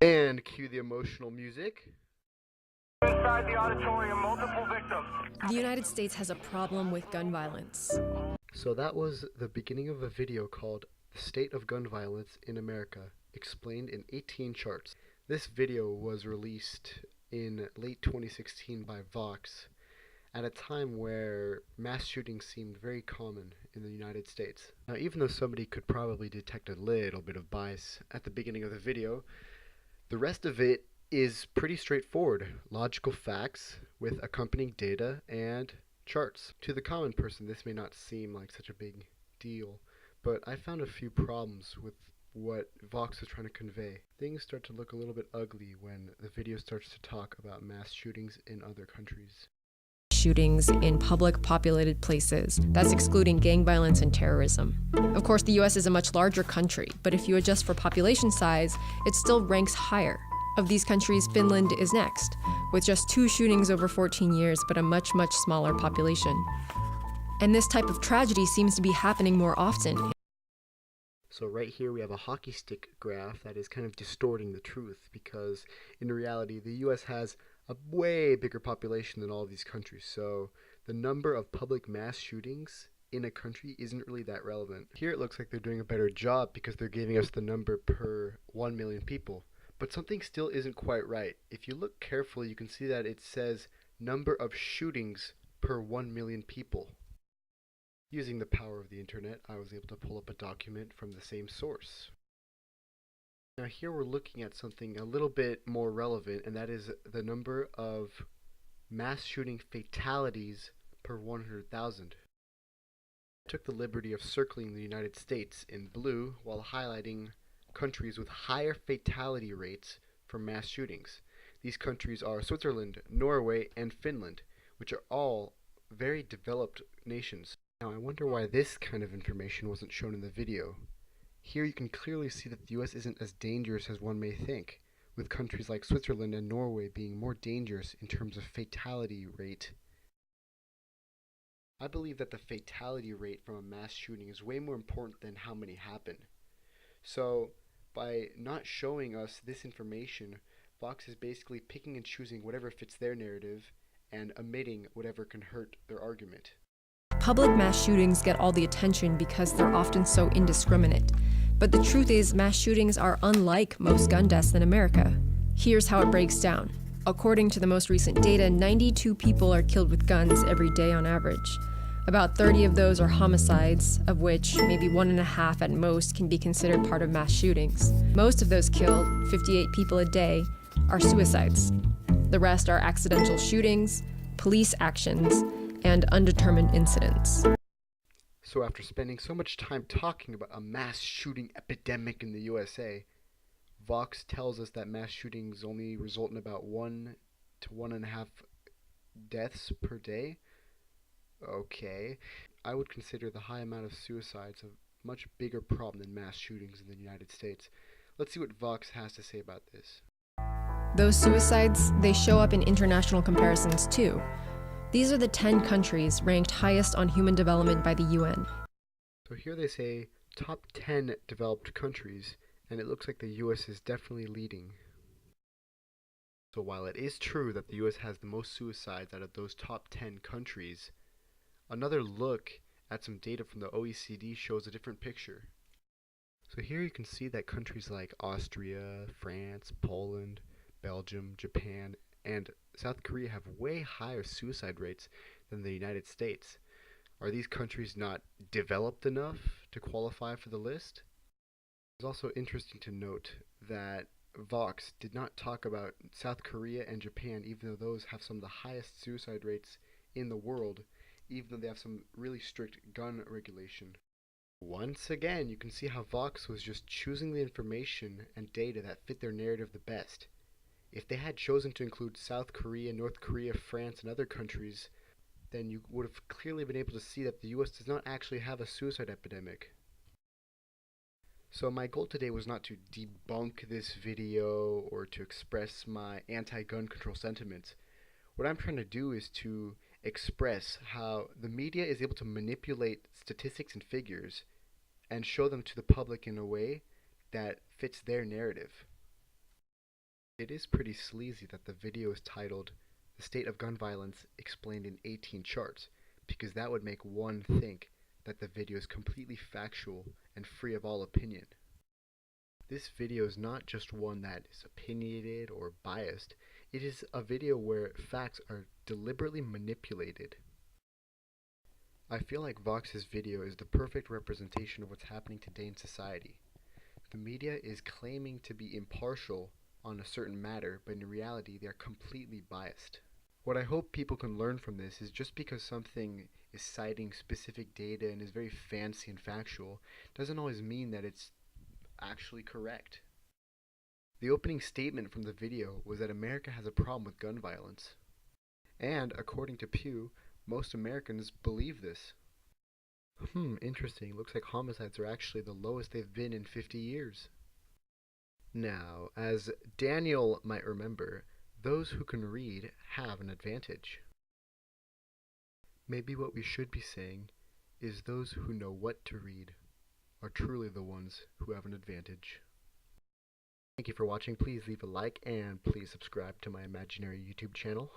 And cue the emotional music. Inside the auditorium, multiple victims. The United States has a problem with gun violence. So that was the beginning of a video called The State of Gun Violence in America, explained in 18 charts. This video was released in late 2016 by Vox at a time where mass shootings seemed very common in the United States. Now, even though somebody could probably detect a little bit of bias at the beginning of the video, the rest of it is pretty straightforward. Logical facts with accompanying data and charts. To the common person, this may not seem like such a big deal, but I found a few problems with what Vox is trying to convey. Things start to look a little bit ugly when the video starts to talk about mass shootings in other countries. Shootings in public populated places. That's excluding gang violence and terrorism. Of course, the US is a much larger country, but if you adjust for population size, it still ranks higher. Of these countries, Finland is next, with just 2 shootings over 14 years, but a much, much smaller population. And this type of tragedy seems to be happening more often. So right here we have a hockey stick graph that is kind of distorting the truth, because in reality the US has a way bigger population than all of these countries, so the number of public mass shootings in a country isn't really that relevant. Here it looks like they're doing a better job because they're giving us the number per 1 million people. But something still isn't quite right. If you look carefully, you can see that it says number of shootings per 1 million people. Using the power of the internet, I was able to pull up a document from the same source. Now here we're looking at something a little bit more relevant, and that is the number of mass shooting fatalities per 100,000. I took the liberty of circling the United States in blue while highlighting countries with higher fatality rates for mass shootings. These countries are Switzerland, Norway, and Finland, which are all very developed nations. Now I wonder why this kind of information wasn't shown in the video. Here you can clearly see that the US isn't as dangerous as one may think, with countries like Switzerland and Norway being more dangerous in terms of fatality rate. I believe that the fatality rate from a mass shooting is way more important than how many happen. So by not showing us this information, Vox is basically picking and choosing whatever fits their narrative and omitting whatever can hurt their argument. Public mass shootings get all the attention because they're often so indiscriminate. But the truth is, mass shootings are unlike most gun deaths in America. Here's how it breaks down. According to the most recent data, 92 people are killed with guns every day on average. About 30 of those are homicides, of which maybe 1.5 at most can be considered part of mass shootings. Most of those killed, 58 people a day, are suicides. The rest are accidental shootings, police actions, and undetermined incidents. So after spending so much time talking about a mass shooting epidemic in the USA, Vox tells us that mass shootings only result in about 1 to 1.5 deaths per day? Okay. I would consider the high amount of suicides a much bigger problem than mass shootings in the United States. Let's see what Vox has to say about this. Those suicides, they show up in international comparisons too. These are the 10 countries ranked highest on human development by the UN. So here they say top 10 developed countries, and it looks like the US is definitely leading. So while it is true that the US has the most suicides out of those top 10 countries, another look at some data from the OECD shows a different picture. So here you can see that countries like Austria, France, Poland, Belgium, Japan, and South Korea have way higher suicide rates than the United States. Are these countries not developed enough to qualify for the list? It's also interesting to note that Vox did not talk about South Korea and Japan, even though those have some of the highest suicide rates in the world, even though they have some really strict gun regulation. Once again, you can see how Vox was just choosing the information and data that fit their narrative the best. If they had chosen to include South Korea, North Korea, France, and other countries, then you would have clearly been able to see that the US does not actually have a suicide epidemic. So my goal today was not to debunk this video or to express my anti-gun control sentiments. What I'm trying to do is to express how the media is able to manipulate statistics and figures and show them to the public in a way that fits their narrative. It is pretty sleazy that the video is titled "The State of Gun Violence Explained in 18 Charts," because that would make one think that the video is completely factual and free of all opinion. This video is not just one that is opinionated or biased, it is a video where facts are deliberately manipulated. I feel like Vox's video is the perfect representation of what's happening today in society. The media is claiming to be impartial on a certain matter, but in reality they are completely biased. What I hope people can learn from this is just because something is citing specific data and is very fancy and factual doesn't always mean that it's actually correct. The opening statement from the video was that America has a problem with gun violence. And according to Pew, most Americans believe this. Interesting. Looks like homicides are actually the lowest they've been in 50 years. Now, as Daniel might remember, those who can read have an advantage. Maybe what we should be saying is those who know what to read are truly the ones who have an advantage. Thank you for watching. Please leave a like and please subscribe to my imaginary YouTube channel.